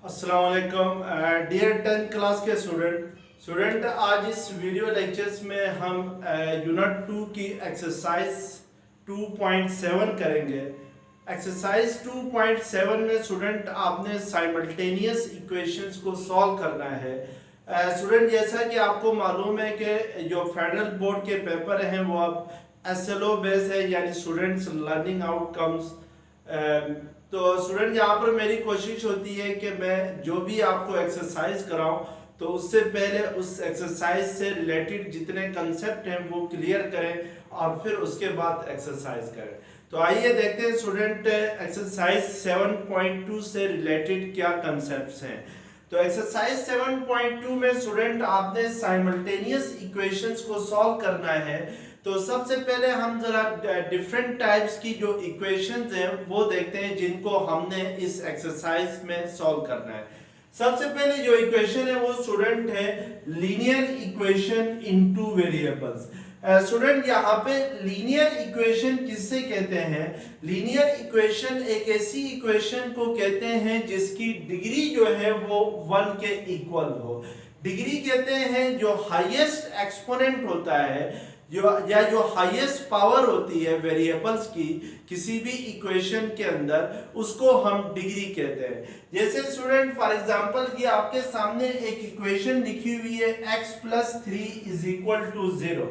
अस्सलाम वालेकुम dear 10th class के स्टूडेंट आज इस वीडियो लेक्चर्स में हम यूनिट 2 की एक्सरसाइज 2.7 करेंगे। एक्सरसाइज 2.7 में स्टूडेंट आपने साइमल्टेनियस इक्वेशंस को सॉल्व करना है। स्टूडेंट जैसा कि आपको मालूम है कि जो फेडरल बोर्ड के पेपर हैं वो अब SLO बेस है, यानी स्टूडेंट्स लर्निंग आउटकम्स। तो स्टूडेंट यहाँ पर मेरी कोशिश होती है कि मैं जो भी आपको एक्सरसाइज कराऊं तो उससे पहले उस एक्सरसाइज से रिलेटेड जितने कंसेप्ट हैं वो क्लियर करें और फिर उसके बाद एक्सरसाइज करें। तो आइए देखते हैं स्टूडेंट एक्सरसाइज 7.2 से रिलेटेड क्या कंसेप्ट्स हैं। तो एक्सरसाइज 7.2 में स्टूडेंट आपने साइमल्टेनियस इक्वेशंस को सॉल्व करना है। तो सबसे पहले हम जरा डिफरेंट टाइप्स की जो इक्वेशंस हैं वो देखते हैं जिनको हमने इस एक्सरसाइज में सॉल्व करना है। सबसे पहले जो इक्वेशन है वो स्टूडेंट है linear equation in two variables. Student यहाँ पे लीनियर इक्वेशन किससे कहते हैं? लीनियर इक्वेशन एक ऐसी इक्वेशन को कहते हैं जिसकी डिग्री जो है वो 1 के इक्वल हो। डिग्री कहते हैं जो हाईएस्ट एक्सपोनेंट होता है जो हाईएस्ट पावर होती है वेरिएबल्स की किसी भी इक्वेशन के अंदर, उसको हम डिग्री कहते हैं। जैसे स्टूडेंट फॉर एग्जांपल ये आपके सामने एक इक्वेशन लिखी हुई है x + 3 = 0।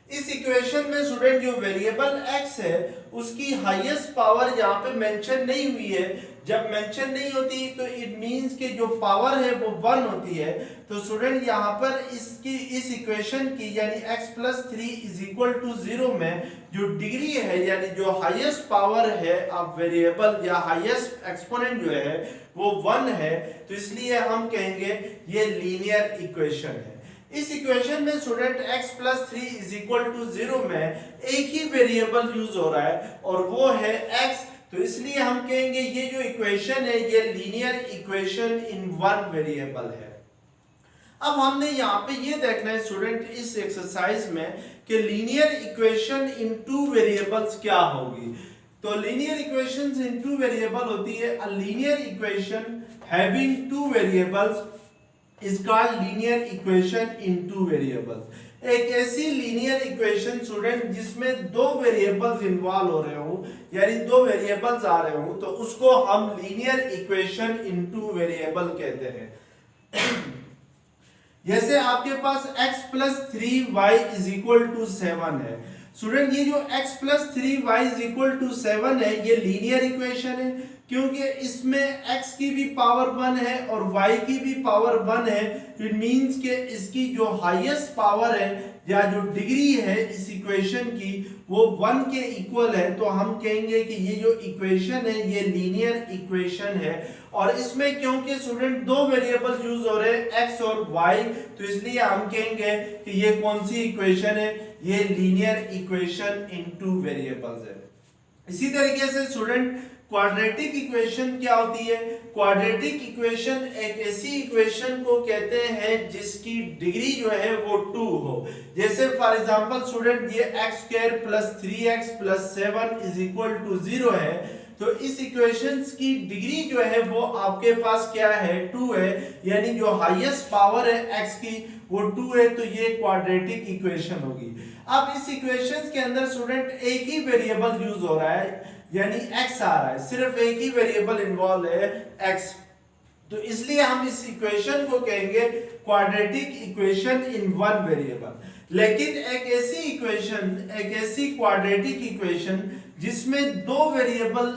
इस इक्वेशन में स्टूडेंट जो वेरिएबल x है उसकी हाईएस्ट पावर यहाँ पे मेंशन नहीं हुई है। जब मेंशन नहीं होती तो इट मींस कि जो पावर है वो 1 होती है। तो स्टूडेंट यहाँ पर इस इक्वेशन की यानी x + 3 = 0 में जो डिग्री है यानी जो हाईएस्ट पावर है अब वेरिएबल या हाईएस्ट एक्सपोनेंट जो है वो 1 है। तो इसलिए हम कहेंगे ये लीनियर इक्वेशन है। इस इक्वेशन में स्टूडेंट x + 3 = 0 में एक ही वेरिएबल यूज हो रहा है और वो है x। तो इसलिए हम कहेंगे ये जो इक्वेशन है ये लीनियर इक्वेशन इन 1 वेरिएबल है। अब हमने यहाँ पे ये देखना है स्टूडेंट इस एक्सरसाइज में कि लीनियर इक्वेशन इन 2 वेरिएबल्स क्या होगी। तो लीनियर इक्वेशंस इन 2 वेरिएबल होती है a linear equation having 2 variables is called linear equation in 2 variables। एक ऐसी लीनियर इक्वेशन स्टूडेंट जिसमें 2 वेरिएबल्स इन्वॉल्व हो रहे हो यानी 2 वेरिएबल्स आ रहे हो तो उसको हम लीनियर इक्वेशन इन 2 वेरिएबल कहते हैं। जैसे आपके पास x + 3y = 7 है। स्टूडेंट ये जो x + 3y = 7 है ये लीनियर इक्वेशन है क्योंकि इसमें x की भी पावर 1 है और y की भी पावर 1 है। इट मींस कि इसकी जो हाईएस्ट पावर है या जो डिग्री है इस इक्वेशन की वो 1 के इक्वल है। तो हम कहेंगे कि ये जो इक्वेशन है ये लीनियर इक्वेशन है। और इसमें क्योंकि स्टूडेंट 2 वेरिएबल्स यूज हो रहे हैं x और y, तो इसलिए हम कहेंगे कि ये कौन सी इक्वेशन है? ये लीनियर इक्वेशन इन 2 वेरिएबल्स है। इसी तरीके से स्टूडेंट क्वाड्रेटिक इक्वेशन क्या होती है? क्वाड्रेटिक इक्वेशन एक ऐसी इक्वेशन को कहते हैं जिसकी डिग्री जो है वो 2 हो। जैसे फॉर एग्जांपल स्टूडेंट ये x² + 3x + 7 = 0 है। तो इस इक्वेशंस की डिग्री जो है वो आपके पास क्या है? 2 है। यानी जो हाईएस्ट पावर है x की वो 2 है। तो ये क्वाड्रेटिक इक्वेशन होगी। अब इस इक्वेशंस के अंदर स्टूडेंट एक ही वेरिएबल यूज हो रहा है यानी x आ रहा है, सिर्फ एक ही वेरिएबल इन्वॉल्व है x। तो इसलिए हम इस इक्वेशन को कहेंगे क्वाड्रेटिक इक्वेशन इन 1 वेरिएबल। लेकिन एक ऐसी क्वाड्रेटिक इक्वेशन जिसमें 2 वेरिएबल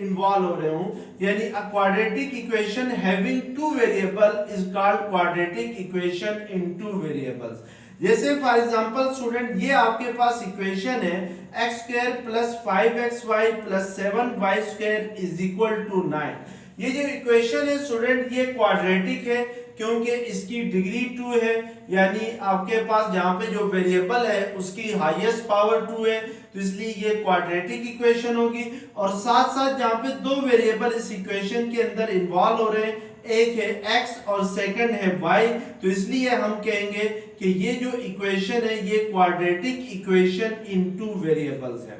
इन्वॉल्व हो रहे हो यानी a quadratic equation having 2 variable is called quadratic equation in 2 variables. जैसे फॉर एग्जांपल स्टूडेंट ये आपके पास इक्वेशन है x² + 5xy + 7y² = 9। ये जो इक्वेशन है स्टूडेंट ये क्वाड्रेटिक है क्योंकि इसकी डिग्री 2 है। यानी आपके पास जहाँ पे जो वेरिएबल है उसकी हाईएस्ट पावर 2 है। तो इसलिए ये क्वाड्रेटिक इक्वेशन होगी। और साथ साथ जहाँ पे 2 वेरिएबल इस इक्वेशन के अंदर इन्वॉल्व हो रहे हैं, एक है x और सेकंड है y। तो इसलिए हम कहेंगे कि ये जो इक्वेशन है ये क्वाड्रेटिक इक्वेशन इन 2 वेरिएबल्स है।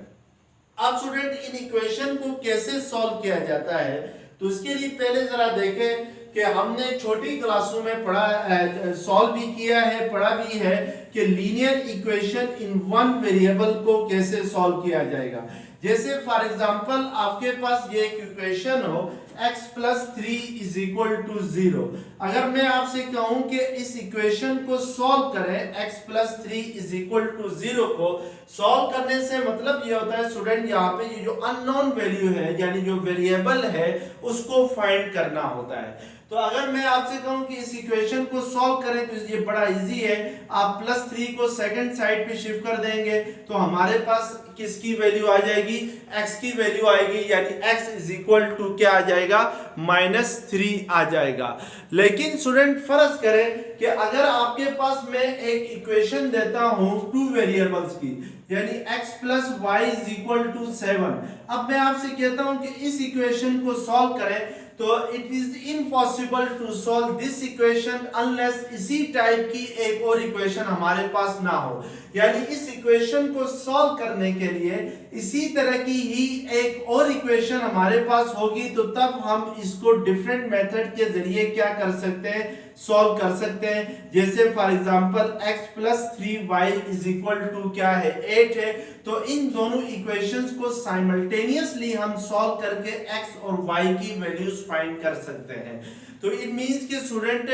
अब स्टूडेंट इन इक्वेशन को कैसे सॉल्व किया जाता है? तो इसके लिए पहले जरा देखें कि हमने छोटी क्लासों में पढ़ा, सॉल्व भी किया है, पढ़ा भी है कि linear equation in one variable को कैसे सॉल्व किया जाएगा। जैसे फॉर एग्जांपल आपके पास ये एक इक्वेशन हो x plus 3 is equal to 0। अगर मैं आपसे कहूं कि इस इक्वेशन को सॉल्व करें, x plus 3 is equal to 0 को सॉल्व करने से मतलब ये होता है स्टूडेंट, यहाँ पे ये जो अननोन वैल्यू है यानी जो वेरिएबल है उसको फाइंड करना होता है। तो अगर मैं आपसे कहूं कि इस इक्वेशन को सॉल्व करें तो ये बड़ा इजी है। आप प्लस 3 को सेकंड साइड पे शिफ्ट कर देंगे तो हमारे पास किसकी वैल्यू आ जाएगी, x की वैल्यू आएगी, यानी x इज इक्वल टू क्या आ जाएगा, -3 आ जाएगा। लेकिन स्टूडेंट फर्ज करें कि अगर आपके पास मैं एक इक्वेशन देता हूं 2 वेरिएबल्स की, यानी x plus Y is equal to 7। अब मैं आपसे कहता हूं कि इस इक्वेशन को सॉल्व करें तो it is impossible to solve this equation unless इसी टाइप की एक और इक्वेशन हमारे पास ना हो। यानी इस इक्वेशन को सॉल्व करने के लिए इसी तरह की ही एक और इक्वेशन हमारे पास होगी, तो तब हम इसको डिफरेंट मेथड के जरिए क्या कर सकते हैं, सॉल्व कर सकते हैं। जैसे for example x plus 3y is equal to क्या है, 8 है। तो इन दोनों इक्वेशंस को साइमल्टेनियसली हम सॉल्व करके x और y की वैल्यूज फाइंड कर सकते हैं। तो इट मींस कि स्टूडेंट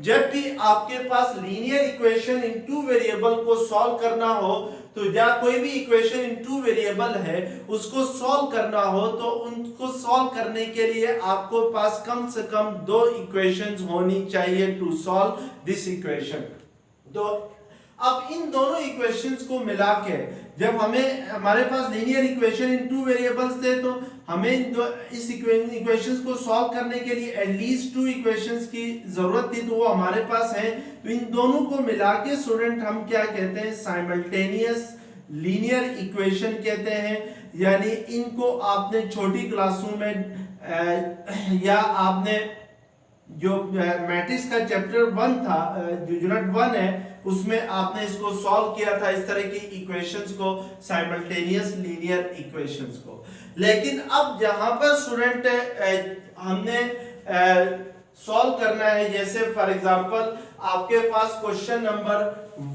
जब भी आपके पास लीनियर इक्वेशन इन 2 वेरिएबल को सॉल्व करना हो, तो या कोई भी इक्वेशन इन 2 वेरिएबल है उसको सॉल्व करना हो, तो उनको सॉल्व करने के लिए आपको पास कम से कम 2 इक्वेशंस होनी चाहिए टू सॉल्व दिस इक्वेशन। तो अब इन दोनों इक्वेशंस को मिला के जब हमारे पास लीनियर इक्वेशन इन 2 वेरिएबल्स थे, तो हमें इस इक्वेशंस को सॉल्व करने के लिए एटलीस्ट 2 इक्वेशंस की जरूरत थी, तो वो हमारे पास है। तो इन दोनों को मिला के स्टूडेंट हम क्या कहते हैं, साइमल्टेनियस लीनियर इक्वेशन कहते हैं। यानी इनको आपने छोटी क्लासों में या आपने जो मैट्रिक्स का चैप्टर 1 था, जो यूनिट 1 है, उसमें आपने इसको सॉल्व किया था, इस तरह की इक्वेशंस को, साइमल्टेनियस लीनियर इक्वेशंस को। लेकिन अब जहां पर स्टूडेंट हमने सॉल्व करना है, जैसे फॉर एग्जांपल आपके पास क्वेश्चन नंबर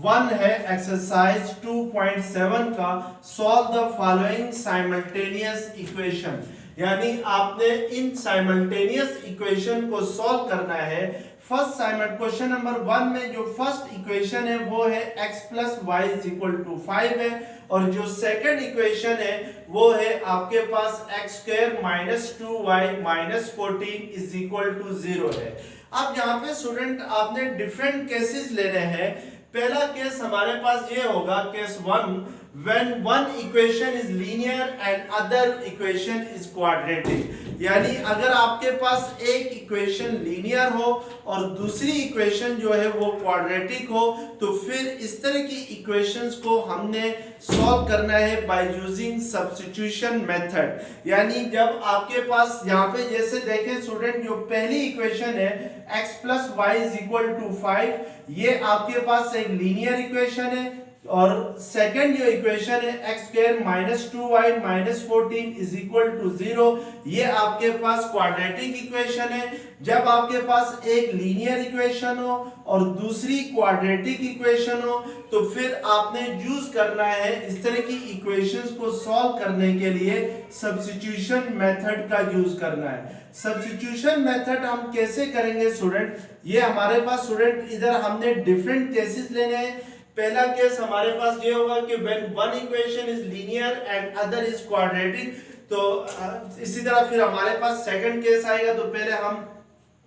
1 है एक्सरसाइज 2.7 का, solve the following simultaneous equation. यानी आपने इन साइमल्टेनियस इक्वेशन को सॉल्व करना है। फर्स्ट क्वेश्चन नंबर 1 में जो फर्स्ट इक्वेशन है वो है x plus Y is equal to 5 है, और जो सेकंड इक्वेशन है वो है आपके पास x square minus 2y minus 14 is equal to 0 है। अब यहाँ पे स्टूडेंट आपने डिफरेंट केसेस लेने हैं। पहला केस हमारे पास ये होगा, case 1, when one equation is linear and other equation is quadratic। यानी अगर आपके पास एक इक्वेशन लीनियर हो और दूसरी इक्वेशन जो है वो क्वाड्रेटिक हो, तो फिर इस तरह की इक्वेशंस को हमने सॉल्व करना है बाय यूजिंग सब्स्टिट्यूशन मेथड। यानी जब आपके पास यहाँ पे जैसे देखें स्टूडेंट, जो पहली इक्वेशन है x plus Y is equal to 5, ये आपके पास एक लीनियर इक्वेशन है, और सेकंड जो इक्वेशन है x square minus 2y minus 14 is equal to 0, ये आपके पास क्वाड्रेटिक इक्वेशन है। जब आपके पास एक लीनियर इक्वेशन हो और दूसरी क्वाड्रेटिक इक्वेशन हो, तो फिर आपने यूज करना है इस तरह की इक्वेशंस को सॉल्व करने के लिए सब्स्टिट्यूशन मेथड का यूज करना है। सब्स्टिट्यूशन मेथड हम कैसे करेंगे स्टूडेंट, ये हमारे पास स्टूडेंट इधर हमने डिफरेंट केसेस लेने हैं। पहला केस हमारे पास ये होगा कि when one equation is linear and other is quadratic, तो इसी तरह फिर हमारे पास सेकंड केस आएगा। तो पहले हम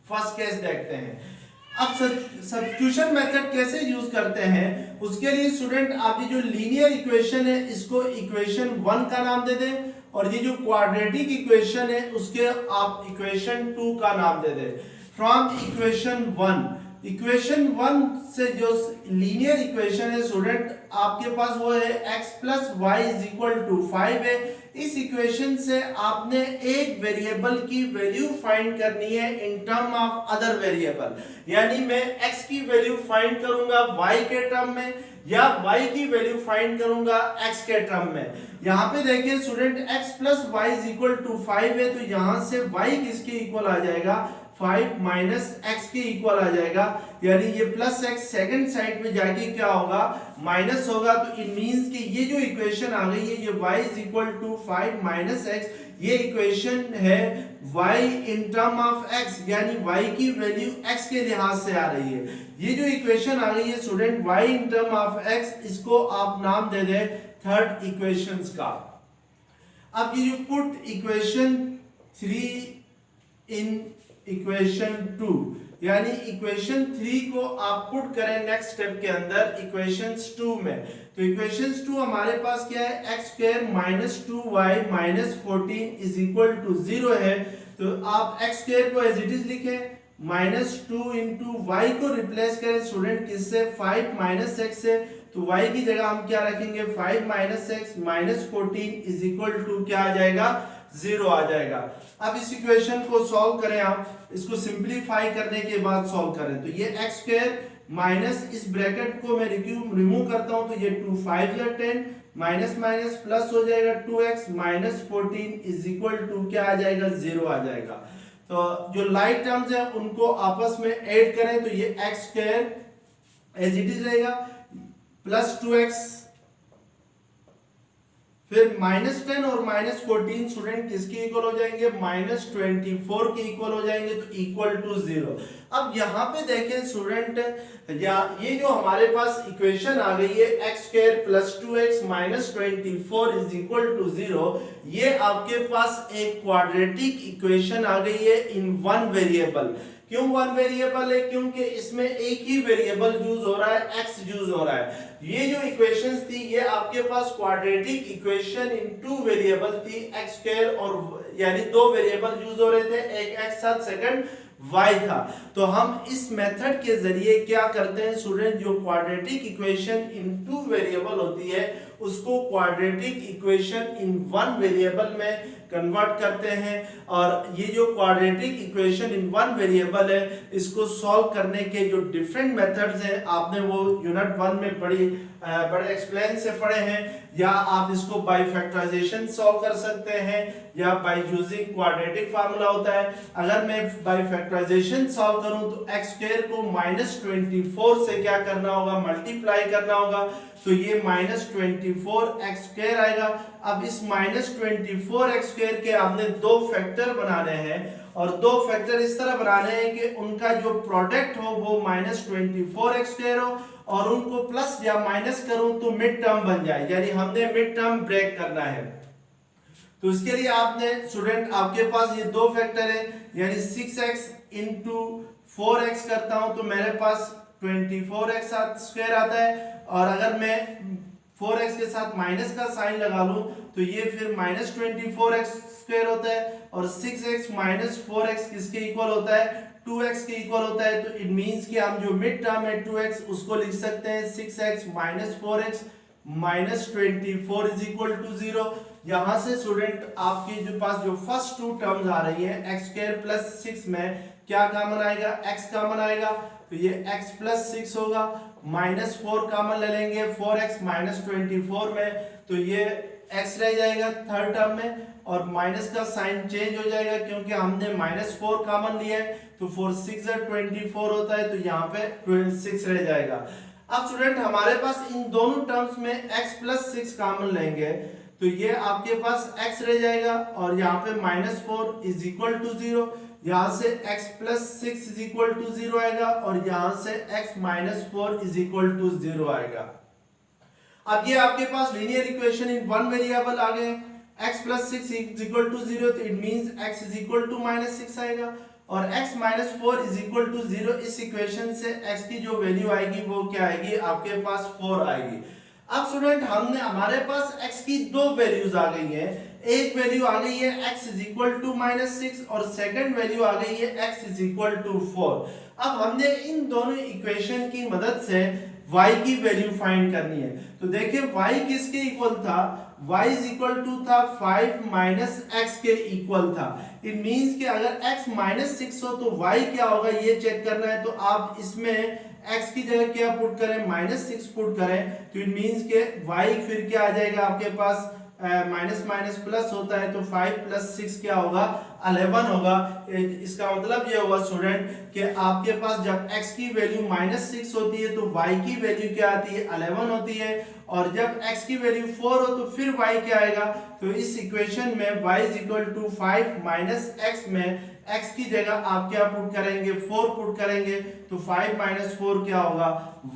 फर्स्ट केस देखते हैं। अब सब्स्टिट्यूशन मेथड कैसे यूज करते हैं, उसके लिए स्टूडेंट आप ये जो लीनियर इक्वेशन है इसको इक्वेशन 1 का नाम दे दें, और ये जो क्वाड्रेटिक इक्वेशन है उसके आप इक्वेशन 2 का नाम दे दें। फ्रॉम इक्वेशन 1, इक्वेशन 1 से जो लीनियर इक्वेशन है स्टूडेंट आपके पास वो है x plus Y is equal to 5 है। इस इक्वेशन से आपने एक वेरिएबल की वैल्यू फाइंड करनी है in term of other variable. यानी मैं x की वैल्यू फाइंड करूंगा y के टर्म में, या y की वैल्यू फाइंड करूंगा x के टर्म में। यहाँ पे देखिए student x plus Y is equal to 5 है, तो यहाँ से y किसके इक्वल आ जाएगा, 5 माइनस एक्स के इक्वल आ जाएगा, यानी ये प्लस एक्स सेकंड साइड में जाके क्या होगा, माइनस होगा। तो इट मींस कि ये जो इक्वेशन आ गई है ये y is equal to 5 minus X, ये इक्वेशन है y in term of x, यानी y की वैल्यू x के लिहाज से आ रही है। ये जो इक्वेशन आ गई है student y in term of x, इसको आप नाम दे दें थर्ड इक्वेशंस का। अब ये जो पुट इक्वेशन 3 इन इक्वेशन 2, यानी इक्वेशन 3 को आप पुट करें नेक्स्ट स्टेप के अंदर इक्वेशंस 2 में, तो इक्वेशंस 2 हमारे पास क्या है, X square minus 2y minus 14 is equal to 0 है। तो आप एक्स स्क्वायर को एज इट इज लिखें, माइनस 2 इंटू वाई को रिप्लेस करें स्टूडेंट किससे, 5 माइनस एक्स से, तो y की जगह हम क्या रखेंगे, 5 minus X minus 14 is equal to क्या आ जाएगा, 0 आ जाएगा। अब इस इक्वेशन को सॉल्व करें, आप इसको सिंपलीफाई करने के बाद सॉल्व करें, तो ये एक्स स्क्वायर माइनस इस ब्रैकेट को मैं रिमूव करता हूं, तो ये 2 5 या 10 माइनस माइनस प्लस हो जाएगा, 2x minus 14 is equal to क्या आ जाएगा, 0 आ जाएगा। तो जो लाइक टर्म्स है उनको आपस में ऐड करें, तो ये X square as it is रहेगा प्लस 2x, फिर माइनस 10 और माइनस 14 स्टूडेंट किसके इक्वल हो जाएंगे, माइनस 24 के इक्वल हो जाएंगे, तो इक्वल टू 0। अब यहाँ पे देखें स्टूडेंट, या ये जो हमारे पास इक्वेशन आ गई है X square plus 2x minus 24 is equal to 0, ये आपके पास एक क्वाड्रेटिक इक्वेशन आ गई है इन वन वेरिएबल। क्यों वन वेरिएबल है, क्योंकि इसमें एक ही वेरिएबल यूज हो रहा है, x यूज हो रहा है। ये जो इक्वेशंस थी ये आपके पास quadratic equation in two variable थी, एक्स स्क्वायर और यानी दो वेरिएबल यूज हो रहे थे, एक x था सेकंड y था। तो हम इस मेथड के जरिए क्या करते हैं स्टूडेंट, जो quadratic equation in two variable होती है उसको quadratic equation in one variable में कन्वर्ट करते हैं। और ये जो quadratic equation in one variable है इसको सॉल्व करने के जो डिफरेंट मेथड्स हैं आपने वो यूनिट 1 में बड़े एक्सप्लेन से पढ़े हैं, या आप इसको बाय फैक्टराइजेशन सॉल्व कर सकते हैं या बाय यूजिंग क्वाड्रेटिक फार्मूला होता है। अगर मैं बाय फैक्टराइजेशन सॉल्व करूं तो x स्क्वायर को माइनस 24 से क्या करना होगा, मल्टीप्लाई करना होगा, तो ये माइनस 24 एक्स स्क्वायर आएगा। अब इस माइनस 24 एक्स स्क्वायर के आपने दो फैक्टर बनाने हैं और दो फैक्टर इस तरह बनाने हैं कि उनका जो प्रोडक्ट हो वो माइनस 24 एक्स स्क्वायर हो और उनको प्लस या माइनस करूं तो मिड टर्म बन जाए, यानी हमने मिड टर्म ब्रेक करना है। तो इसके लिए आपने स्टूडेंट आपके पास ये दो फैक्टर है, यानी 6x इंटू 4x करता हूं तो मेरे पास 24x स्क्वायर आता है, और अगर मैं 4x के साथ माइनस का साइन लगा लूं तो ये फिर माइनस 24x स्क्वायर होता है, और 6x माइनस 4x किसके इक्वल होता है, 2x के इक्वल होता है। तो इट मींस कि हम जो मिड टर्म है 2x उसको लिख सकते हैं 6x minus 4x minus 24 is equal to 0। यहाँ से स्टूडेंट आपके जो पास जो फर्स्ट टू टर्म्स आ रही है एक्स स्क्वायर प्लस 6 में क्या कॉमन आएगा, x कॉमन आएगा, तो ये x प्लस 6 होगा, माइनस 4 कॉमन ले लेंगे 4x माइनस 24 में, तो ये x रह जाएगा थर्ड टर्म में, और माइनस का साइन चेंज हो जाएगा क्योंकि हमने माइनस 4 कॉमन लिया है, तो 4 6 24 होता है, तो यहाँ पे 6 रह जाएगा। अब स्टूडेंट हमारे पास इन दोनों टर्म्स में x प्लस 6 कॉमन लेंगे तो ये आपके पास x रह जाएगा, और यहाँ पे माइनस 4 इज इक्वल टू 0, यहाँ से x plus 6 is equal to 0 आएगा, और यहाँ से x minus 4 is equal to 0 आएगा। अब ये आपके पास linear equation in one variable आ गए, x plus 6 is equal to 0, तो it means x is equal to minus 6 आएगा, और x minus 4 is equal to 0। इस इक्वेशन से x की जो वैल्यू आएगी वो क्या आएगी, आपके पास 4 आएगी। अब स्टूडेंट हमने हमारे पास x की दो वैल्यूज आ गई है, एक वैल्यू आ गई है x is equal to minus 6 और सेकंड वैल्यू आ गई है x इज इक्वल टू 4। अब हमने इन दोनों इक्वेशन की मदद से y की वैल्यू फाइंड करनी है। तो देखिए y किसके इक्वल था, y इज इक्वल टू था 5 माइनस x के इक्वल था। इट मींस कि अगर x माइनस 6 हो तो y क्या होगा ये चेक करना है, तो आप इसमें x की जगह क्या पुट करें, माइनस 6 पुट करें, तो इट मींस के y फिर क्या आ जाएगा आपके पास माइनस माइनस प्लस होता है, तो 5 प्लस 6 क्या होगा 11 होगा। इसका मतलब ये होगा स्टूडेंट कि आपके पास जब x की वैल्यू -6 होती है तो y की वैल्यू क्या आती है 11 होती है, और जब x की वैल्यू 4 हो तो फिर y क्या आएगा। तो इस इक्वेशन में y = 5 माइनस x में x की जगह आप क्या पुट करेंगे 4 पुट करेंगे, तो 5 - 4 क्या होगा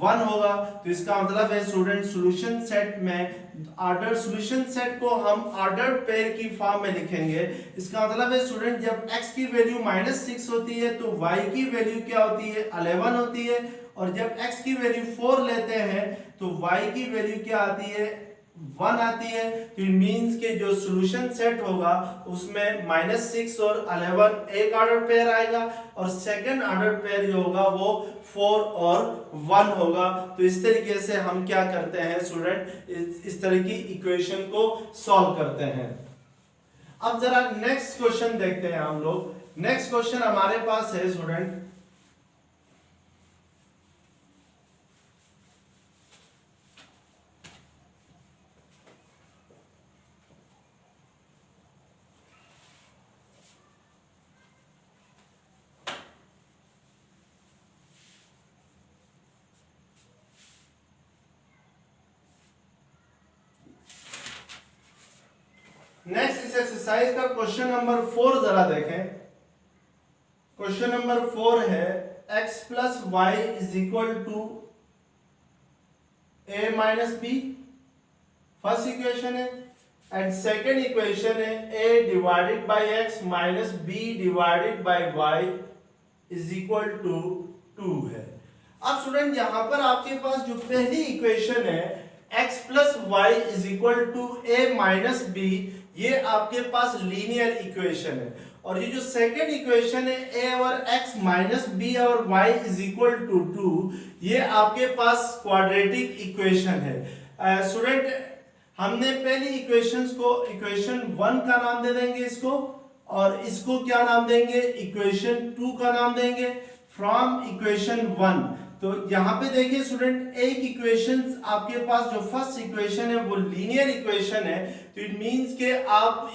1 होगा। तो इसका मतलब है स्टूडेंट सॉल्यूशन सेट में ऑर्डर सॉल्यूशन सेट को हम ऑर्डर पेयर की फॉर्म में लिखेंगे। इसका मतलब है स्टूडेंट जब x की वैल्यू -6 होती है तो y की वैल्यू क्या होती है 11 होती है, और जब x की वैल्यू 4 लेते हैं तो y की वैल्यू क्या आती है 1 आती है। तो इट मींस के जो सॉल्यूशन सेट होगा उसमें -6 और 11 एक ऑर्डर पेयर आएगा, और सेकंड ऑर्डर पेयर जो होगा वो 4 और 1 होगा। तो इस तरीके से हम क्या करते हैं स्टूडेंट इस तरह की इक्वेशन को सॉल्व करते हैं। अब जरा नेक्स्ट क्वेश्चन देखते हैं हम लोग। नेक्स्ट क्वेश्चन हमारे पास है स्टूडेंट, नेक्स्ट इस एक्सरसाइज का क्वेश्चन नंबर 4 जरा देखें। क्वेश्चन नंबर 4 है x + y = a - b, first equation है, एंड सेकंड इक्वेशन है a / x - b / y = 2 है। अब स्टूडेंट यहां पर आपके पास जो पहली इक्वेशन है x + y = a - b, ये आपके पास लीनियर इक्वेशन है, और ये जो सेकंड इक्वेशन है a और x - b और y = 2, ये आपके पास क्वाड्रेटिक इक्वेशन है। स्टूडेंट हमने पहली इक्वेशंस को इक्वेशन 1 का नाम दे देंगे इसको, और इसको क्या नाम देंगे इक्वेशन 2 का नाम देंगे फ्रॉम इक्वेशन 1। तो यहाँ पे देखिए स्टूडेंट एक इक्वेशन आपके पास जो फर्स्ट इक्वेशन है वो लीनियर इक्वेशन है, तो इट मींस के आप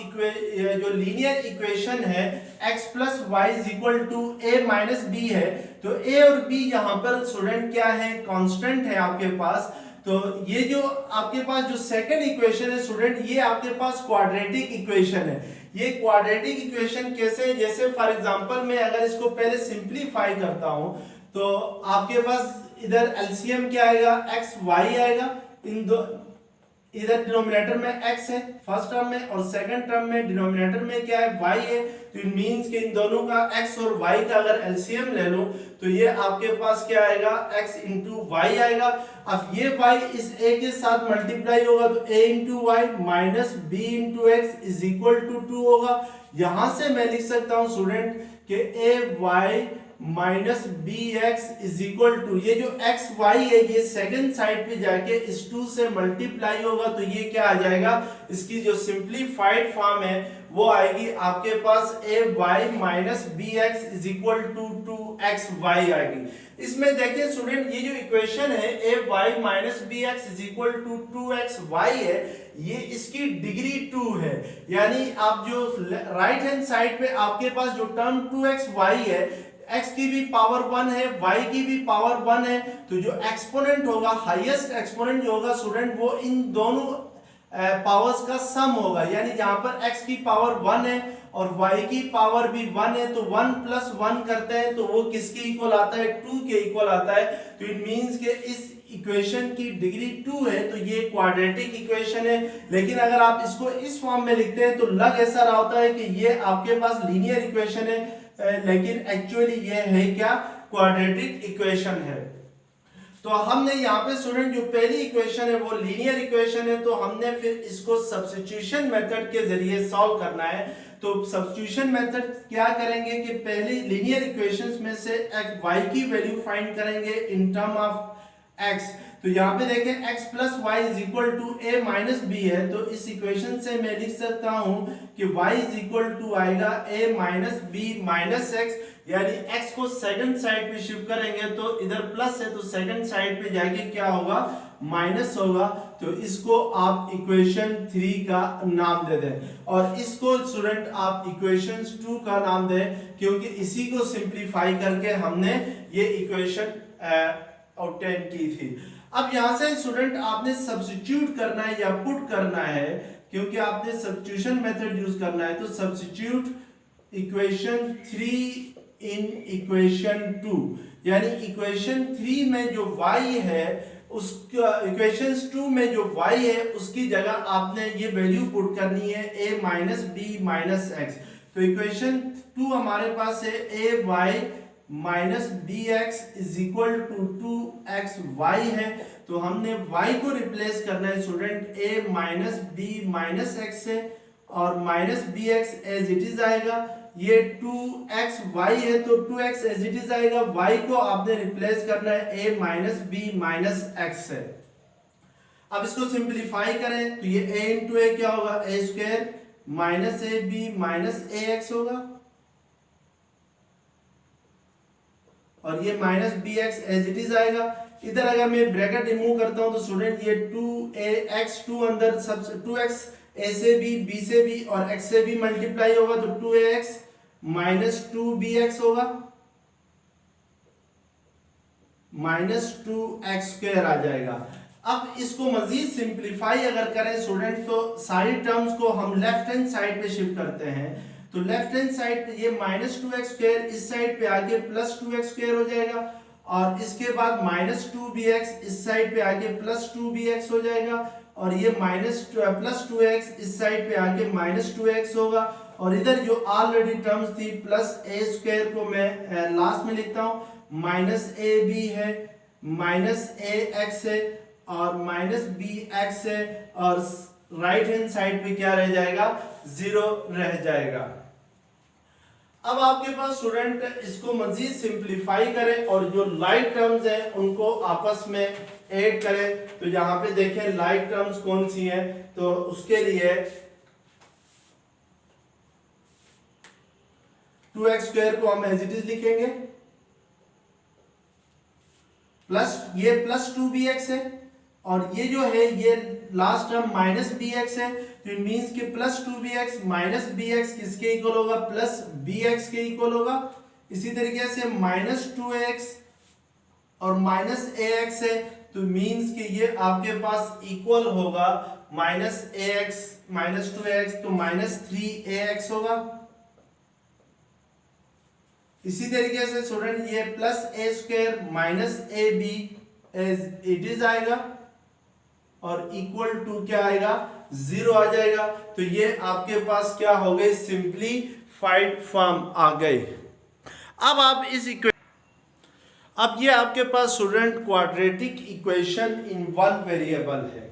जो लीनियर इक्वेशन है x + y = a - b है, तो a और b यहाँ पर स्टूडेंट क्या है कांस्टेंट है आपके पास। तो ये जो आपके पास जो सेकंड इक्वेशन है स्टूडेंट ये आपके पास क्वाड्रेटिक इक्वेशन है। ये क्वाड्रेटिक इक्वेशन कैसे, जैसे फॉर एग्जांपल मैं अगर इसको पहले सिंपलीफाई करता हूं तो आपके पास इधर एलसीएम क्या आएगा x y आएगा, इन दो इधर डिनोमिनेटर में x है फर्स्ट टर्म में, और सेकंड टर्म में डिनोमिनेटर में क्या है y है। तो इट मींस कि इन दोनों का x और y का अगर एलसीएम ले लो तो ये आपके पास क्या आएगा x * y आएगा। अब ये y इस a के साथ मल्टीप्लाई होगा तो a * y - b * x = 2 होगा। यहां से मैं लिख सकता हूं स्टूडेंट कि ay - bx = ये जो x y है ये सेकंड साइड पे जाके इस 2 से मल्टीप्लाई होगा, तो ये क्या आ जाएगा इसकी जो सिंपलीफाइड फॉर्म है वो आएगी आपके पास ay - bx = 2xy आएगी। इसमें देखिए स्टूडेंट ये जो इक्वेशन है ay - bx = 2xy है, ये इसकी डिग्री 2 है, यानी आप जो राइट हैंड साइड पे आपके पास जो टर्म 2xy है x की भी पावर 1 है y की भी पावर 1 है, तो जो एक्सपोनेंट होगा हाईएस्ट एक्सपोनेंट जो होगा स्टूडेंट वो इन दोनों पावर्स का सम होगा, यानी जहां पर x की पावर 1 है और y की पावर भी 1 है तो 1 + 1 करते हैं तो वो किसके इक्वल आता है 2 के इक्वल आता है। तो इट मींस के इस इक्वेशन की डिग्री 2 है, तो ये क्वाड्रेटिक इक्वेशन है। लेकिन अगर आप इसको इस फॉर्म में लिखते हैं तो लग ऐसा रहा होता है कि ये आपके पास लीनियर इक्वेशन है, लेकिन एक्चुअली ये है क्या क्वाड्रेटिक इक्वेशन है। तो हमने यहाँ पे स्टूडेंट जो पहली इक्वेशन है वो लीनियर इक्वेशन है, तो हमने फिर इसको सब्स्टिट्यूशन मेथड के जरिए सॉल्व करना है। तो सब्स्टिट्यूशन मेथड क्या करेंगे कि पहली लीनियर इक्वेशंस में से y की वैल्यू फाइंड करेंगे इन टर्म ऑफ x। तो यहाँ पे देखें x + y = a - b है, तो इस इक्वेशन से मैं लिख सकता हूँ कि y = आएगा a - b - x, यानी x को सेकंड साइड पे शिफ्ट करेंगे तो इधर प्लस है तो सेकंड साइड पे जाके क्या होगा माइनस होगा। तो इसको आप इक्वेशन 3 का नाम दे दें और इसको स्टूडेंट आप इक्वेशन 2 का नाम दें, क्योंकि इसी को सिंप्लीफाई करके हमने ये इक्वेशन ऑब्टेन की थी। अब यहां से स्टूडेंट आपने सब्स्टिट्यूट करना है या पुट करना है, क्योंकि आपने सब्स्टिट्यूशन मेथड यूज करना है। तो सब्स्टिट्यूट इक्वेशन 3 इन इक्वेशन 2, यानी इक्वेशन 3 में जो y है उसका इक्वेशन 2 में जो y है उसकी जगह आपने ये वैल्यू पुट करनी है a minus B minus X. तो इक्वेशन 2 हमारे पास है a y minus B X is equal to 2x y है। तो हमने y को रिप्लेस करना है student a minus B minus X से, और minus B X as it is आएगा। ये 2x y है तो 2x एज इट इज आएगा। y को आपने रिप्लेस करना है a minus B minus X से। अब इसको सिंप्लीफाई करें तो ये a इंटू ए क्या होगा, a square minus A B minus A X होगा, और ये minus B X as it is आएगा। इधर अगर मैं ब्रैकेट रिमूव करता हूं तो स्टूडेंट ये 2ax 2 अंदर सब 2x a से b से b और x से b मल्टीप्लाई होगा तो 2ax माइनस 2bx होगा, माइनस 2x स्क्वायर आ जाएगा। अब इसको मजीद सिंप्लीफाई अगर करें स्टूडेंट तो सारी टर्म्स को हम लेफ्ट हैंड साइड पे शिफ्ट करते हैं। तो लेफ्ट हैंड साइड पे ये माइनस 2x स्क्वायर इस साइड पे आके प्लस 2x स्क्वायर हो जाएगा, और इसके बाद माइनस 2bx इस साइड पे आके प्लस 2bx हो जाएगा, और ये माइनस प्लस 2x इस साइड पे आके माइनस 2x होगा। और इधर जो ऑलरेडी टर्म्स थी प्लस a स्क्वायर को मैं लास्ट में लिखता हूं, माइनस ए बी है, माइनस ए एक्स है और माइनस बी एक्स है, और राइट हैंड साइड पे क्या रह जाएगा, 0 रह जाएगा। अब आपके पास स्टूडेंट इसको मजीद सिंप्लीफाई करें और जो लाइक टर्म्स हैं उनको आपस में ऐड करें। तो यहाँ पे देखें लाइक टर्म्स कौन सी हैं, तो उसके लिए 2x स्क्वायर को हम एज इट इज लिखेंगे, प्लस ये प्लस 2bx है, और ये जो है ये लास्ट टर्म माइनस bx है। तो इट मींस कि प्लस 2bx माइनस bx किसके इक्वल होगा, प्लस bx के इक्वल होगा। इसी तरीके से माइनस 2x और माइनस ax है, तो मींस कि ये आपके पास इक्वल होगा माइनस ax माइनस 2x, तो माइनस 3ax होगा। इसी तरीके से स्टूडेंट ये plus a square minus A B as it is आएगा, और इक्वल टू क्या आएगा, 0 आ जाएगा। तो ये आपके पास क्या हो गई, सिंप्लीफाइड फॉर्म आ गई। अब आप इस अब ये आपके पास student quadratic equation in one variable है।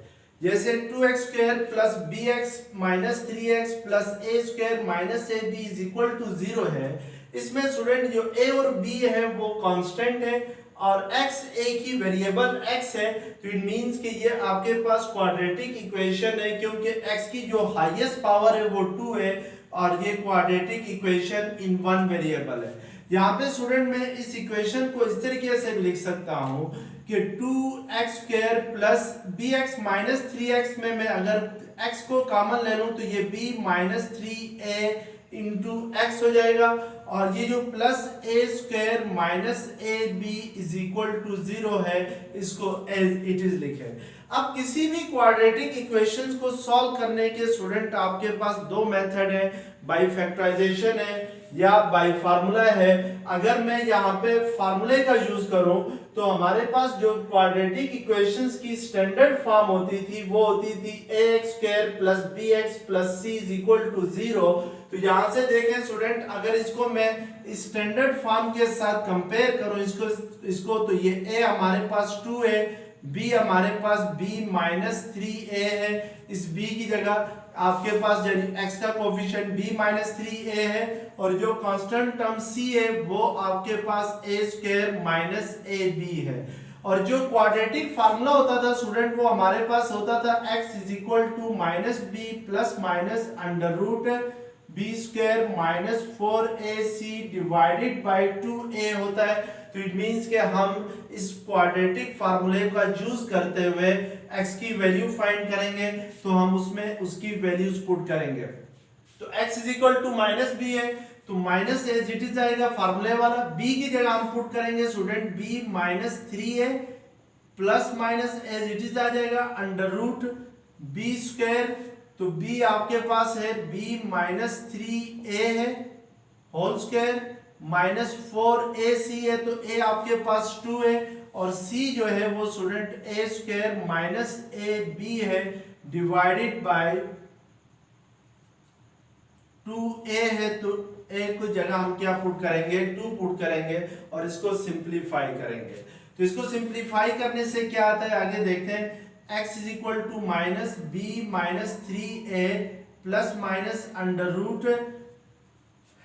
जैसे 2x square plus bx minus 3x plus a square minus A B is equal to 0 है। इसमें स्टूडेंट जो a और b है वो कांस्टेंट है और x एक ही वेरिएबल x है। तो इट मींस कि ये आपके पास क्वाड्रेटिक इक्वेशन है, क्योंकि x की जो हाईएस्ट पावर है वो 2 है, और ये quadratic equation in one variable है। यहाँ पे स्टूडेंट मैं इस इक्वेशन को इस तरीके से भी लिख सकता हूँ कि 2x square plus bx minus 3x में मैं अगर x को कॉमन ले लूँ तो ये b minus 3a into x हो जाएगा, और ये जो plus a square minus A B is equal to 0 है, इसको एज इट इज लिखे। अब किसी भी क्वाड्रेटिक इक्वेशंस को सॉल्व करने के स्टूडेंट आपके पास दो मेथड है, बाय फैक्टराइजेशन है या बाय फार्मूला है। अगर मैं यहाँ पे फार्मूले का यूज करूं तो हमारे पास जो क्वाड्रेटिक इक्वेशंस की स्टैंडर्ड फॉर्म होती थी वो होती थी ax square plus bx plus c is equal to 0। तो यहाँ से देखें स्टूडेंट, अगर इसको मैं स्टैंडर्ड फॉर्म के साथ कंपेयर करूं इसको तो ये a हमारे पास 2 है, b हमारे पास b माइनस 3a है। इस b की जगह आपके पास x का कोफिशिएंट b माइनस 3a है, और जो कांस्टेंट टर्म c है वो आपके पास a स्क्वायर माइनस ab है। और जो क्वाड्रेटिक फार्मूला होता था स्टूडेंट वो हमारे पास होता था x is equal to minus B plus minus under root B square minus 4ac divided by 2a होता है। तो इट मींस कि हम इस क्वाड्रेटिक फार्मूले का यूज करते हुए x की वैल्यू फाइंड करेंगे तो हम उसमें उसकी वैल्यूज पुट करेंगे। तो x is equal to minus b है तो माइनस एज इट इज आएगा फार्मूले वाला, b की जगह हम पुट करेंगे student b minus 3a plus minus as it is आ जाएगा अंडर रूट बी स्क्वायर। तो b आपके पास है b माइनस 3a है होल स्क्वायर माइनस 4ac है तो a आपके पास 2 है और c जो है वो student a square minus ab है डिवाइडेड बाय 2a है तो a को जगह हम क्या पुट करेंगे 2 पुट करेंगे और इसको सिंप्लीफाई करेंगे। तो इसको सिंप्लीफाई करने से क्या आता है आगे देखते हैं। x is equal to minus B minus 3a plus minus under root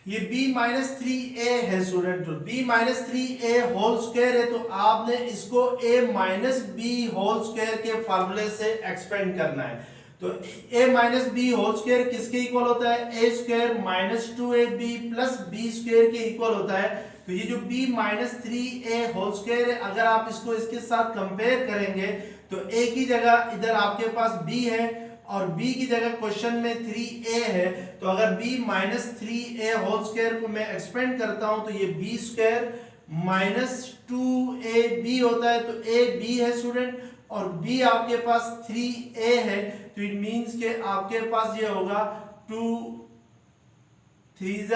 ये b माइनस 3a है स्टूडेंट तो b minus 3a whole square है तो आपने इसको a minus b whole square के फार्मूले से एक्सपेंड करना है। तो a minus b whole square किसके इक्वल होता है a square minus 2ab plus b square के इक्वल होता है। तो ये जो b minus 3a whole square है अगर आप इसको इसके साथ कंपेयर करेंगे तो a की जगह इधर आपके पास b है और b की जगह क्वेश्चन में 3a है तो अगर b minus 3a whole square को मैं एक्सपेंड करता हूं तो ये b स्क्वायर माइनस 2ab होता है तो a b है स्टूडेंट और b आपके पास 3a है तो इट मींस के आपके पास ये होगा 2 3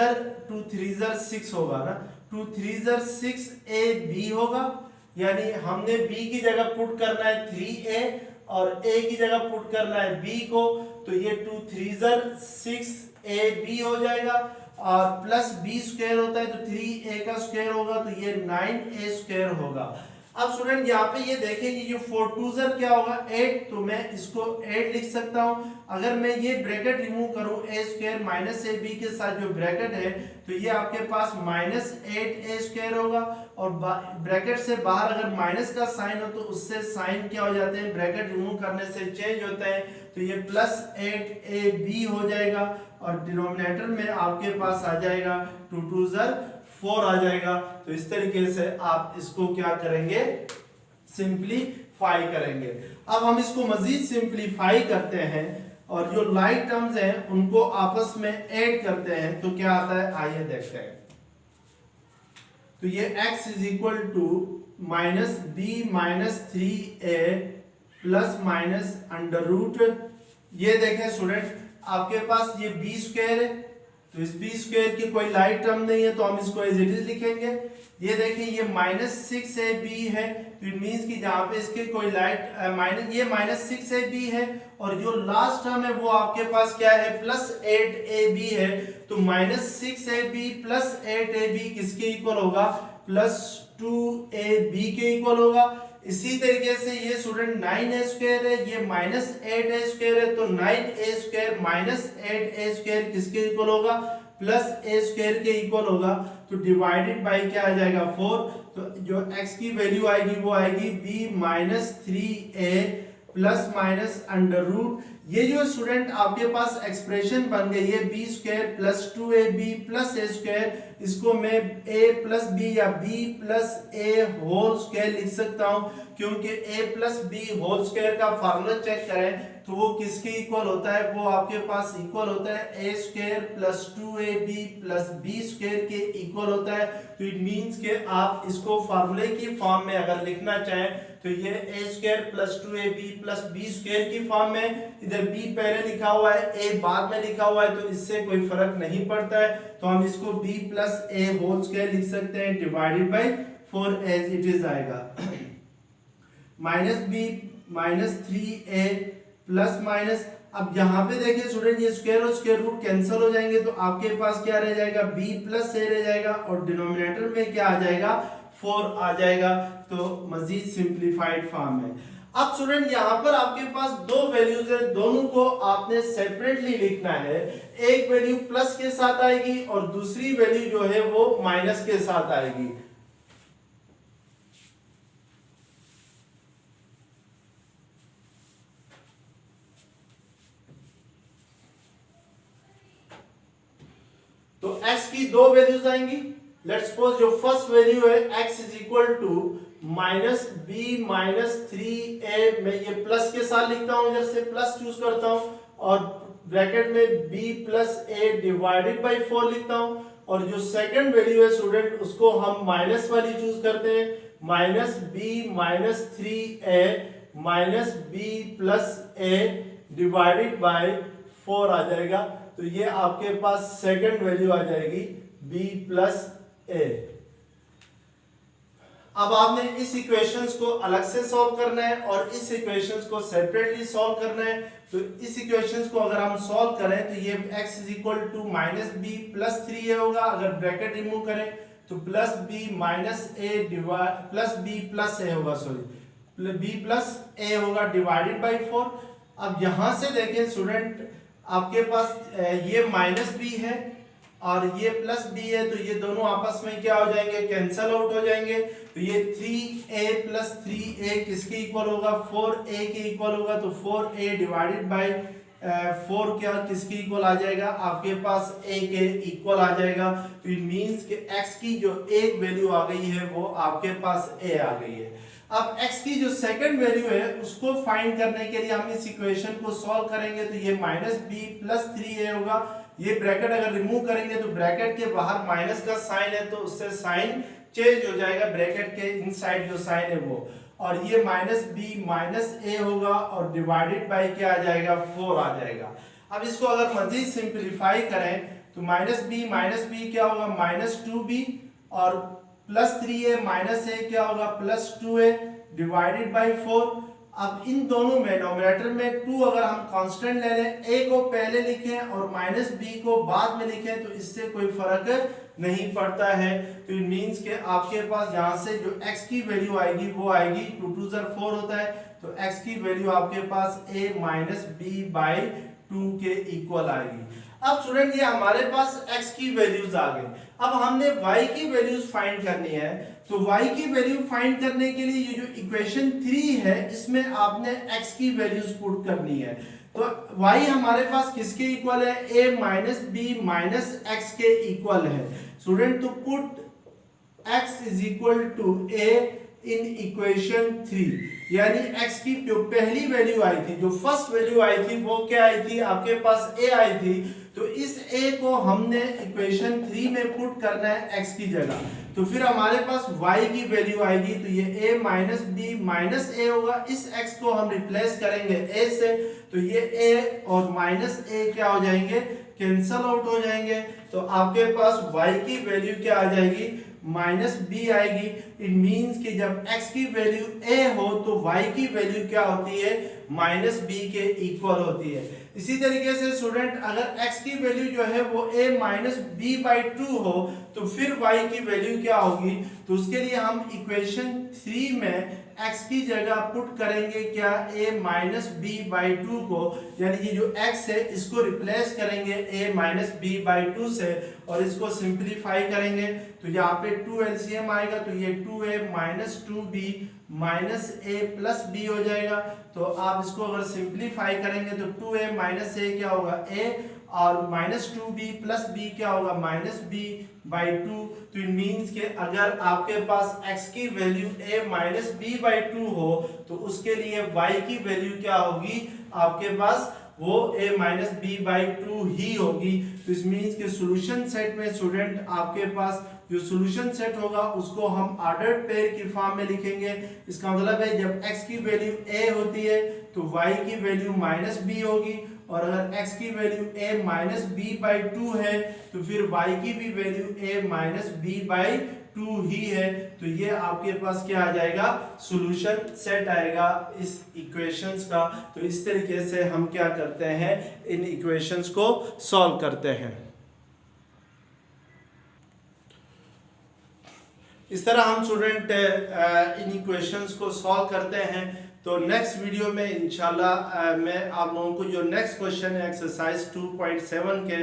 6 होगा ना 2 3 6ab होगा यानी हमने b की जगह पुट करना है 3a और a की जगह पुट करना है b को तो ये 2 3 6ab हो जाएगा और प्लस b स्क्वायर होता है तो 3a का स्क्वायर होगा तो ये 9a स्क्वायर होगा। अब स्टूडेंट यहाँ पे ये देखेंगे ये 4 2 क्या होगा 8 तो मैं इसको 8 लिख सकता हूँ। अगर मैं ये ब्रैकेट रिमूव करूँ a स्क्वायर माइनस ab के साथ जो ब्रैकेट है तो ये आपके पास माइनस 8a स्क्वायर होगा और ब्रैकेट से बाहर अगर माइनस का साइन हो तो उससे साइन क्या हो जाते हैं ब्रैकेट रिमूव करने से चेंज होता है तो ये प्लस 8ab हो जाएगा और डिनोमिनेटर में आपके पास आ जाएगा 2 2 4 आ जाएगा। तो इस तरीके से आप इसको क्या करेंगे सिंप्लीफाई करेंगे। अब हम इसको मजीद सिंप्लीफाई करते हैं और जो लाइक टर्म्स हैं उनको आपस में ऐड करते हैं तो क्या आता है आइए देखते हैं। तो ये x is equal to minus B minus 3a plus minus under root ये देखें स्टूडेंट आपके पास ये b स्क्वायर है तो इस b स्क्वायर की कोई लाइक टर्म नहीं है तो हम इसको एज इट इज लिखेंगे। ये देखिए ये माइनस 6ab है तो इट मींस कि जहां पे इसके कोई लाइक माइनस ये माइनस 6ab है और जो लास्ट टर्म है वो आपके पास क्या है प्लस 8ab है तो माइनस 6ab प्लस 8ab किसके इक्वल होगा प्लस 2ab के इक्वल होगा। इसी तरीके से ये स्टूडेंट 9a स्क्वायर है ये माइनस 8a स्क्वायर है तो 9a square minus 8a square किसके इक्वल होगा प्लस a स्क्वायर के इक्वल होगा तो डिवाइडेड बाय क्या आ जाएगा 4 तो जो x की वैल्यू आएगी वो आएगी b minus 3a plus minus under root ये जो स्टूडेंट आपके पास एक्सप्रेशन बन गई है b square plus 2ab plus a square इसको मैं a प्लस b या b plus a whole square लिख सकता हूं क्योंकि a plus b whole square का फार्मूला चेक करें तो वो किसके इक्वल होता है वो आपके पास इक्वल होता है a square plus 2ab plus b square के इक्वल होता है। तो इट मींस कि आप इसको फार्मूले की फॉर्म में अगर लिखना चाहें तो ये a square plus 2ab plus b square की फॉर्म में इधर b पहले लिखा हुआ है a बाद में लिखा हुआ है तो इससे कोई फर्क नहीं पड़ता है तो हम इसको b plus a whole square लिख सकते हैं divided by 4 as it is आएगा minus b minus 3a plus minus अब यहाँ पे देखिए स्टूडेंट ये स्क्वायर और स्क्वायर रूट कैंसिल हो जाएंगे तो आपके पास क्या रह जाएगा b प्लस a रह जाएगा और डिनोमिनेटर में क्या आ जाएगा 4 आ जाएगा तो मजीद सिंप्लीफाइड फॉर्म है। अब स्टूडेंट यहाँ पर आपके पास दो वैल्यूज है दोनों को आपने सेपरेटली लिखना है एक वैल्यू प्लस के साथ आएगी और दूसरी वैल्यू जो है वो माइनस के साथ आएगी। तो x की दो वैल्यूज आएंगी लेट्स सपोज जो फर्स्ट वैल्यू है x is equal to minus B minus 3a, मैं ये प्लस के साथ लिखता हूं, इधर से प्लस चूज करता हूं और ब्रैकेट में b plus a divided by 4 लिखता हूं, और जो सेकंड वैल्यू है स्टूडेंट उसको हम माइनस वाली चूज करते हैं, minus b minus 3a minus b plus a divided by 4 आ जाएगा। तो ये आपके पास सेकंड वैल्यू आ जाएगी b प्लस a। अब आपने इस इक्वेशंस को अलग से सॉल्व करना है और इस इक्वेशंस को सेपरेटली सॉल्व करना है। तो इस इक्वेशंस को अगर हम सॉल्व करें तो ये x is equal to minus B plus 3a होगा, अगर ब्रैकेट रिमूव करें तो plus b minus a plus b plus a होगा, सॉरी b प्लस a होगा डिवाइडेड बाई 4। अब यहां से देखें स्टूडेंट, आपके पास ये माइनस बी है और ये प्लस बी है, तो ये दोनों आपस में क्या हो जाएंगे, कैंसल आउट हो जाएंगे। तो ये 3a प्लस 3a किसके इक्वल होगा, 4a के इक्वल होगा। तो 4a डिवाइडेड बाई 4 क्या किसके इक्वल आ जाएगा, आपके पास a के इक्वल आ जाएगा। तो इट मींस कि x की जो एक वैल्यू आ गई है वो आपके पास a आ गई है। अब x की जो सेकंड वैल्यू है उसको फाइंड करने के लिए हम इस इक्वेशन को सॉल्व करेंगे। तो ये माइनस बी प्लस 3a होगा, ये ब्रैकेट अगर रिमूव करेंगे तो ब्रैकेट के बाहर माइनस का साइन है तो उससे साइन चेंज हो जाएगा, ब्रैकेट के इनसाइड जो साइन है वो, और ये माइनस बी माइनस ए होगा और डिवाइडेड बाई क्या आ जाएगा, 4 आ जाएगा। अब इसको अगर मजीद सिंपलीफाई करें तो माइनस बी क्या होगा, माइनस 2b, और प्लस 3a माइनस ए क्या होगा, प्लस 2a डिवाइडेड बाई 4। अब इन दोनों में नोमिनेटर में 2 अगर हम कांस्टेंट ले लें, a को पहले लिखें और माइनस b को बाद में लिखें तो इससे कोई फर्क नहीं पड़ता है। तो इट मींस कि आपके पास यहाँ से जो x की वैल्यू आएगी वो आएगी 2 2 4 होता है, तो x की वैल्यू आपके पास a माइनस बी बाई 2 के इक्वल आएगी। अब स्टूडेंट ये हमारे पास x की वैल्यूज आ गई, अब हमने y की वैल्यूज फाइंड करनी है। तो y की वैल्यू फाइंड करने के लिए ये जो इक्वेशन 3 है इसमें आपने x की वैल्यूज पुट करनी है। तो y हमारे पास किसके इक्वल है, a minus B minus x के इक्वल है स्टूडेंट। तो put x is equal to a in equation 3, यानी x की जो पहली वैल्यू आई थी, जो फर्स्ट वैल्यू आई थी वो क्या आई थी, आपके पास a आई थी। तो इस a को हमने इक्वेशन 3 में पुट करना है x की जगह। तो फिर हमारे पास y की वैल्यू आएगी, तो ये a minus B minus a होगा, इस x को हम रिप्लेस करेंगे a से, तो ये a और माइनस a क्या हो जाएंगे, कैंसल आउट हो जाएंगे। तो आपके पास y की वैल्यू क्या आ जाएगी, माइनस बी आएगी। इट मींस कि जब x की वैल्यू a हो तो y की वैल्यू क्या होती है, माइनस बी के इक्वल होती है। इसी तरीके से स्टूडेंट अगर x की वैल्यू जो है वो a माइनस बी बाई 2 हो तो फिर y की वैल्यू क्या होगी, तो उसके लिए हम इक्वेशन 3 में x की जगह पुट करेंगे क्या, a माइनस बी बाई 2 को, यानी ये जो x है इसको रिप्लेस करेंगे a माइनस बी बाई 2 से और इसको सिंप्लीफाई करेंगे। तो यहाँ पे 2 एलसीएम आएगा, तो ये 2a minus 2b minus a plus b हो जाएगा। तो आप इसको अगर सिंप्लीफाई करेंगे तो 2a माइनस a क्या होगा, a, और माइनस 2b प्लस b क्या होगा, माइनस b बाई 2। तो इट मींस कि अगर आपके पास x की value a minus b by 2 हो तो उसके लिए y की वैल्यू क्या होगी, आपके पास वो a माइनस बी बाई 2 ही होगी। तो इस मींस के सॉल्यूशन सेट में स्टूडेंट आपके पास जो सॉल्यूशन सेट होगा उसको हम ऑर्डर्ड पेयर की फॉर्म में लिखेंगे। इसका मतलब है जब x की वैल्यू a होती है तो y की वैल्यू माइनस b होगी, और अगर x की value a minus b by 2 है तो फिर y की भी value a minus b by 2 ही है। तो ये आपके पास क्या आ जाएगा, सॉल्यूशन सेट आएगा इस इक्वेशंस का। तो इस तरीके से हम क्या करते हैं, इन इक्वेशंस को सॉल्व करते हैं। इस तरह हम स्टूडेंट इन इक्वेशंस को सॉल्व करते हैं। तो नेक्स्ट वीडियो में इंशाल्लाह मैं आप लोगों को जो नेक्स्ट क्वेश्चन है एक्सरसाइज 2.7 के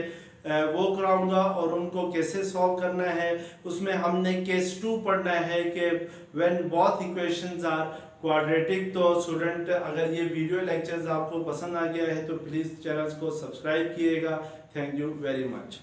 वो कराऊंगा और उनको कैसे सॉल्व करना है। उसमें हमने केस 2 पढ़ना है कि when both equations are quadratic. तो स्टूडेंट अगर ये वीडियो लेक्चर्स आपको पसंद आ गया है तो प्लीज़ चैनल को सब्सक्राइब कीजिएगा। Thank you very much.